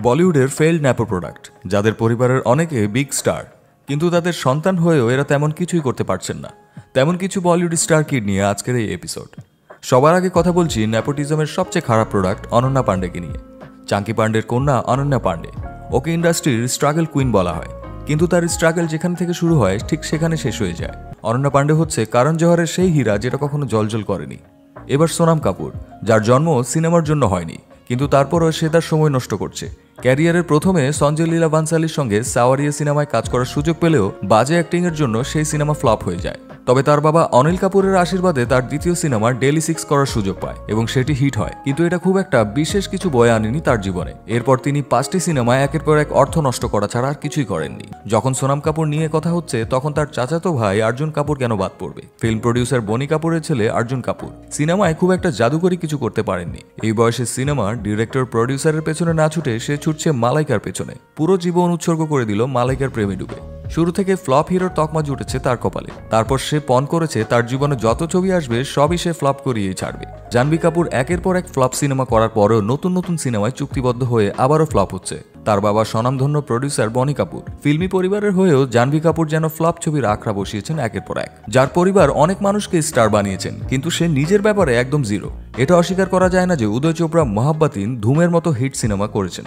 বলিউডের field ন্যাপো product, যাদের পরিবারের অনেকে বিগ স্টার, কিন্তু তাদের সন্তান হয়েও এরা তেমন কিছুই করতে পারছেন না। তেমন কিছু বলিউড স্টার কিড নিয়ে আজকের এই এপিসোড। সবার আগে কথা বলছি নেপোটিজমের সবচেয়ে খারাপ প্রোডাক্ট অনন্যা পান্ডেকে নিয়ে। চাঙ্কি পান্ডের কন্যা অনন্যা পান্ডে, ওকে ইন্ডাস্ট্রির স্ট্রাগল কুইন বলা হয়, কিন্তু তার স্ট্রাগল যেখান থেকে শুরু হয় ঠিক সেখানে শেষ হয়ে যায়। অনন্যা পান্ডে হচ্ছে করণ জোহরের সেই হীরা যেটা কখনো জ্বলজ্বল করেনি। এবার সোনাম কাপুর, যার জন্ম সিনেমার জন্য হয়নি, কিন্তু তারপরও সে তার সময় নষ্ট করছে। ক্যারিয়ারের প্রথমে সঞ্জয় লীলা বানসালির সঙ্গে সাওয়ারিয়া সিনেমায় কাজ করার সুযোগ পেলেও বাজে অ্যাক্টিংয়ের জন্য সেই সিনেমা ফ্লপ হয়ে যায়। তবে তার বাবা অনিল কাপুরের আশীর্বাদে তার দ্বিতীয় সিনেমা ডেলি 6 করার সুযোগ পায় এবং সেটি হিট হয়, কিন্তু এটা খুব একটা বিশেষ কিছু বয়ে আনেনি তার জীবনে। এরপর তিনি 5টি সিনেমায় একের পর এক অর্থ নষ্ট করা ছাড়া আর কিছুই করেননি। যখন সোনাম কাপুর নিয়ে কথা হচ্ছে তখন তার চাচাতো ভাই অর্জুন কাপুর কেন বাদ পড়বে? ফিল্ম প্রডিউসার বনি কাপুরের ছেলে অর্জুন কাপুর সিনেমায় খুব একটা জাদুকরি কিছু করতে পারেননি। এই বয়সে সিনেমার ডিরেক্টর প্রডিউসারের পেছনে না ছুটে সে ছুটছে মালাইকার পেছনে। পুরো জীবন উৎসর্গ করে দিল মালাইকার প্রেমে ডুবে। শুরু থেকে ফ্লপ হিরোর তকমা জুটেছে তার কপালে। তারপর সে পণ করেছে তার জীবনে যত ছবি আসবে সবই সে ফ্লপ করিয়েই ছাড়বে। জাহ্নবী কাপুর একের পর এক ফ্লপ সিনেমা করার পরেও নতুন নতুন সিনেমায় চুক্তিবদ্ধ হয়ে আবারও ফ্লপ হচ্ছে। তার বাবা স্বনামধন্য প্রডিউসার বনি কাপুর। ফিল্মি পরিবারের হয়েও জাহ্নবী কাপুর যেন ফ্লপ ছবির আখড়া বসিয়েছেন একের পর এক। যার পরিবার অনেক মানুষকে স্টার বানিয়েছেন, কিন্তু সে নিজের ব্যাপারে একদম জিরো। এটা অস্বীকার করা যায় না যে উদয় চোপড়া মহাব্বাতিন ধুমের মতো হিট সিনেমা করেছেন।